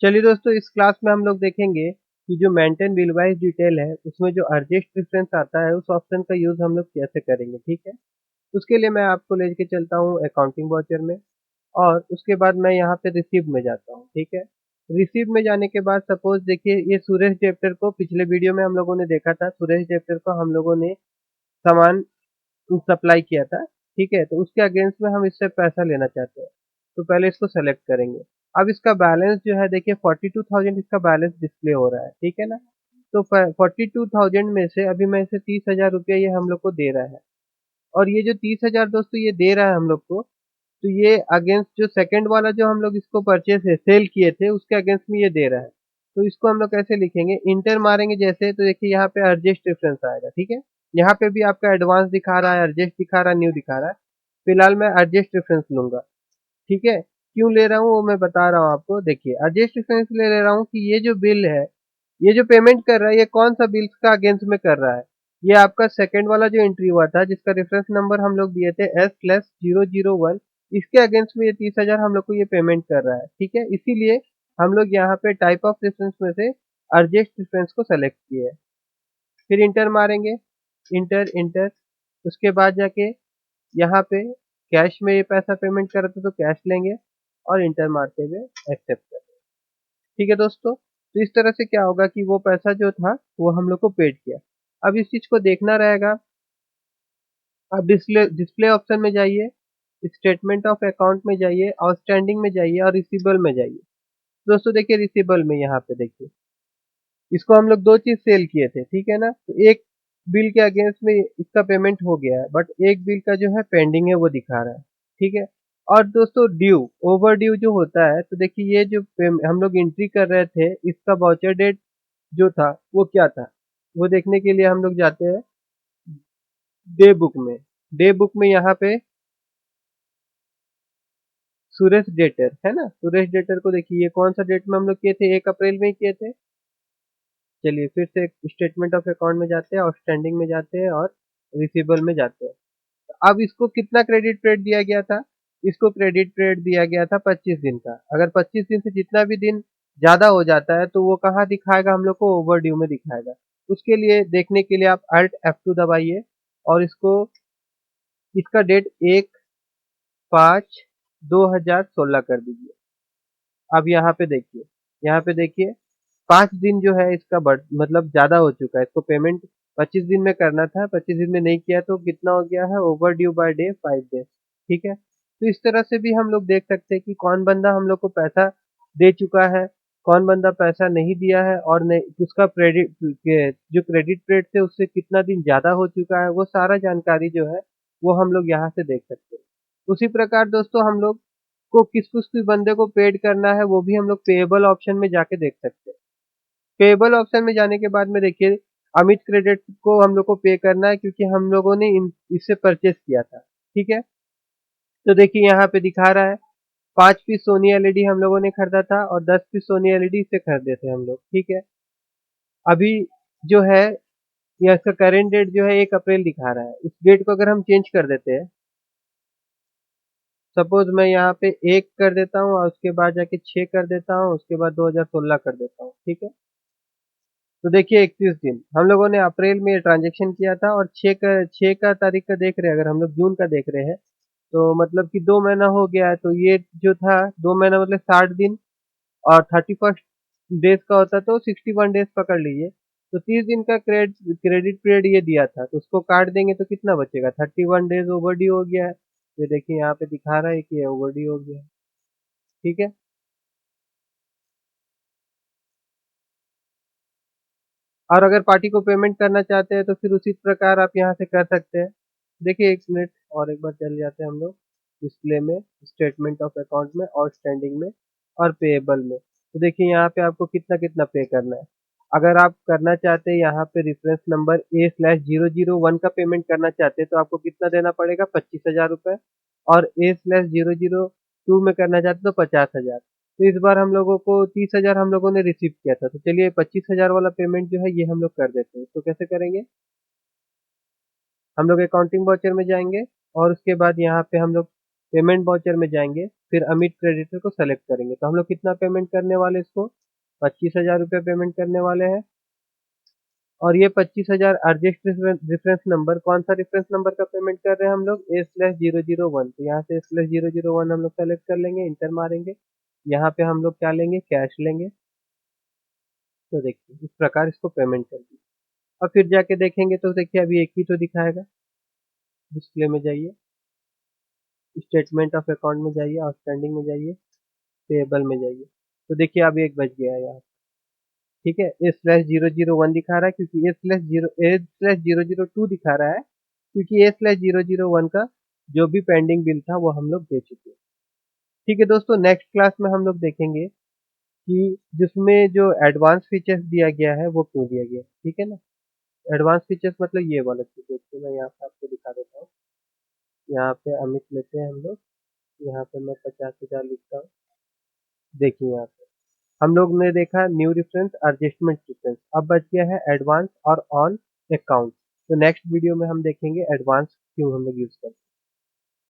चलिए दोस्तों, इस क्लास में हम लोग देखेंगे कि जो मेंटेन बिल वाइज डिटेल है उसमें जो अर्जेस्ट प्रेफरेंस आता है उस ऑप्शन का यूज हम लोग कैसे करेंगे। ठीक है, उसके लिए मैं आपको लेके चलता हूँ अकाउंटिंग वाउचर में और उसके बाद मैं यहाँ पे रिसीव में जाता हूँ। ठीक है, रिसीव में जाने के बाद सपोज देखिए ये सुरेश डेप्टर को पिछले वीडियो में हम लोगों ने देखा था। सुरेश डेप्टर को हम लोगों ने सामान सप्लाई किया था। ठीक है, तो उसके अगेंस्ट में हम इससे पैसा लेना चाहते हैं, तो पहले इसको सेलेक्ट करेंगे। अब इसका बैलेंस जो है देखिए 42,000 इसका बैलेंस डिस्प्ले हो रहा है। ठीक है ना, तो 42,000 में से अभी मैं इसे 30,000 रुपया ये हम लोग को दे रहा है। और ये जो 30,000 दोस्तों ये दे रहा है हम लोग को, तो ये अगेंस्ट जो सेकंड वाला जो हम लोग इसको परचेस है सेल किए थे उसके अगेंस्ट में ये दे रहा है। तो इसको हम लोग कैसे लिखेंगे, इंटर मारेंगे जैसे, तो देखिए यहाँ पे अर्जेस्ट डिफरेंस आएगा। ठीक है, यहाँ पे भी आपका एडवांस दिखा रहा है, अर्जेस्ट दिखा रहा है, न्यू दिखा रहा है। फिलहाल मैं अर्जेस्ट डिफरेंस लूंगा। ठीक है, क्यों ले रहा हूँ वो मैं बता रहा हूँ आपको। देखिए अर्जेस्ट डिफरेंस ले रहा हूँ कि ये जो बिल है, ये जो पेमेंट कर रहा है, ये कौन सा बिल का अगेंस्ट में कर रहा है। ये आपका सेकंड वाला जो एंट्री हुआ था जिसका रेफरेंस नंबर हम लोग दिए थे S/001, इसके अगेंस्ट में ये 30,000 हम लोग को ये पेमेंट कर रहा है। ठीक है, इसीलिए हम लोग यहाँ पे टाइप ऑफ रेफरेंस में से अर्जेस्ट रेफरेंस को सेलेक्ट किए है। फिर इंटर मारेंगे, इंटर इंटर। उसके बाद जाके यहाँ पे कैश में ये पैसा पेमेंट कर रहे थे तो कैश लेंगे और इंटर मारते हुए एक्सेप्ट कर। ठीक है दोस्तों, तो इस तरह से क्या होगा कि वो पैसा जो था वो हम लोग को पेड किया। अब इस चीज को देखना रहेगा। अब डिस्प्ले डिस्प्ले ऑप्शन में जाइए, स्टेटमेंट ऑफ अकाउंट में जाइए, आउटस्टैंडिंग में जाइए और रिसीवेबल में जाइए। दोस्तों देखिए रिसीवेबल में यहाँ पे देखिए इसको हम लोग दो चीज सेल किए थे। ठीक है ना, तो एक बिल के अगेंस्ट में इसका पेमेंट हो गया है, बट एक बिल का जो है पेंडिंग है वो दिखा रहा है। ठीक है, और दोस्तों ड्यू ओवर ड्यू जो होता है, तो देखिए ये जो हम लोग एंट्री कर रहे थे इसका वाउचर डेट जो था वो क्या था, वो देखने के लिए हम लोग जाते हैं डे बुक में। डे बुक में यहाँ पे सुरेश डेटर है ना, सुरेश डेटर को देखिए ये कौन सा डेट में हम लोग किए थे, 1 अप्रैल में ही किए थे। चलिए फिर से स्टेटमेंट ऑफ अकाउंट में जाते हैं, आउटस्टैंडिंग में जाते हैं और रिसीवेबल में जाते हैं। तो अब इसको कितना क्रेडिट पीरियड दिया गया था, इसको क्रेडिट पीरियड दिया गया था 25 दिन का। अगर 25 दिन से जितना भी दिन ज्यादा हो जाता है तो वो कहाँ दिखाएगा, हम लोग को ओवर ड्यू में दिखाएगा। उसके लिए देखने के लिए आप Alt F2 दबाइए और इसका डेट 1/5/2016 कर दीजिए। अब यहाँ पे देखिए 5 दिन जो है इसका बढ़ मतलब ज्यादा हो चुका है। इसको पेमेंट 25 दिन में करना था, 25 दिन में नहीं किया तो कितना हो गया है, over due by day 5 days. ठीक है, तो इस तरह से भी हम लोग देख सकते हैं कि कौन बंदा हम लोग को पैसा दे चुका है, कौन बंदा पैसा नहीं दिया है, और नहीं उसका क्रेडिट जो क्रेडिट पीरियड थे उससे कितना दिन ज्यादा हो चुका है, वो सारा जानकारी जो है वो हम लोग यहाँ से देख सकते हैं। उसी प्रकार दोस्तों हम लोग को किस बंदे को पेड करना है वो भी हम लोग पेएबल ऑप्शन में जाके देख सकते हैं। पेएबल ऑप्शन में जाने के बाद में देखिए अमित क्रेडिट को हम लोग को पे करना है क्योंकि हम लोगों ने इससे परचेस किया था। ठीक है, तो देखिए यहाँ पे दिखा रहा है 5 पीस सोनी एलईडी हम लोगों ने खरीदा था और 10 पीस सोनी एलईडी से खरीदे थे हम लोग। ठीक है, अभी जो है यह इसका करेंट डेट जो है 1 अप्रैल दिखा रहा है। इस डेट को अगर हम चेंज कर देते हैं, सपोज मैं यहाँ पे 1 कर देता हूँ और उसके बाद जाके 6 कर देता हूँ, उसके बाद 2016 कर देता हूँ। ठीक है, तो देखिए 31 दिन हम लोगों ने अप्रैल में ट्रांजेक्शन किया था और 6 का तारीख का देख रहे हैं, अगर हम लोग जून का देख रहे हैं तो मतलब कि 2 महीना हो गया है। तो ये जो था 2 महीना मतलब 60 दिन, और 31 डेज का होता तो 61 डेज पकड़ लीजिए। तो 30 दिन का क्रेडिट पीरियड ये दिया था, तो उसको काट देंगे तो कितना बचेगा, 31 डेज ओवर ड्यू हो गया है। ये देखिए यहाँ पे दिखा रहा है कि ओवर ड्यू हो गया है। ठीक है, और अगर पार्टी को पेमेंट करना चाहते हैं तो फिर उसी प्रकार आप यहाँ से कर सकते हैं। देखिए 1 मिनट और एक बार चल जाते हैं हम लोग डिस्प्ले में, स्टेटमेंट ऑफ अकाउंट में, आउटस्टैंडिंग में और पेएबल में। तो देखिए यहाँ पे आपको कितना कितना पे करना है। अगर आप करना चाहते हैं यहाँ पे रेफरेंस नंबर A/001 का पेमेंट करना चाहते हैं तो आपको कितना देना पड़ेगा, 25,000 रुपये। और A/002 में करना चाहते हैं तो 50,000। तो इस बार हम लोगों को 30,000 हम लोगों ने रिसीव किया था, तो चलिए 25,000 वाला पेमेंट जो है ये हम लोग कर देते हैं। तो कैसे करेंगे, हम लोग अकाउंटिंग वाउचर में जाएंगे और उसके बाद यहाँ पे हम लोग पेमेंट वाउचर में जाएंगे। फिर अमित क्रेडिटर को सेलेक्ट करेंगे। तो हम लोग कितना पेमेंट करने वाले इसको, 25,000 रुपये पेमेंट करने वाले हैं। और ये 25,000 अर्जेस्ट रेफरेंस नंबर, कौन सा रेफरेंस नंबर का पेमेंट कर रहे हैं हम लोग, A/001। तो यहाँ से A/001 हम लोग सेलेक्ट कर लेंगे, इंटर मारेंगे। यहाँ पे हम लोग क्या लेंगे, कैश लेंगे। तो देखिए इस प्रकार इसको पेमेंट कर दी। और फिर जाके देखेंगे तो देखिए अभी एक ही तो दिखाएगा। डिस्प्ले में जाइए, स्टेटमेंट ऑफ अकाउंट में जाइए, आउटस्टैंडिंग में जाइए, पेएबल में जाइए। तो देखिए अभी एक बच गया है यहाँ, ठीक है। A/001 दिखा रहा है क्योंकि A/002 दिखा रहा है क्योंकि A/001 का जो भी पेंडिंग बिल था वो हम लोग दे चुके हैं। ठीक है दोस्तों, नेक्स्ट क्लास में हम लोग देखेंगे कि जिसमें जो एडवांस फीचर्स दिया गया है वो क्यों दिया गया है, ठीक है ना। एडवांस फीचर्स मतलब ये वाला चीज, देखिए मैं यहाँ पे आपको दिखा देता हूँ। यहाँ पे अमित लेते हैं हम लोग, यहाँ पे मैं 50,000 लिखता हूँ। देखिए यहाँ पे हम लोग ने देखा न्यू रेफरेंस, एडजस्टमेंट रेफरेंस, अब बच गया है एडवांस और ऑन अकाउंट। तो नेक्स्ट वीडियो में हम देखेंगे एडवांस क्यों हम लोग यूज करते हैं।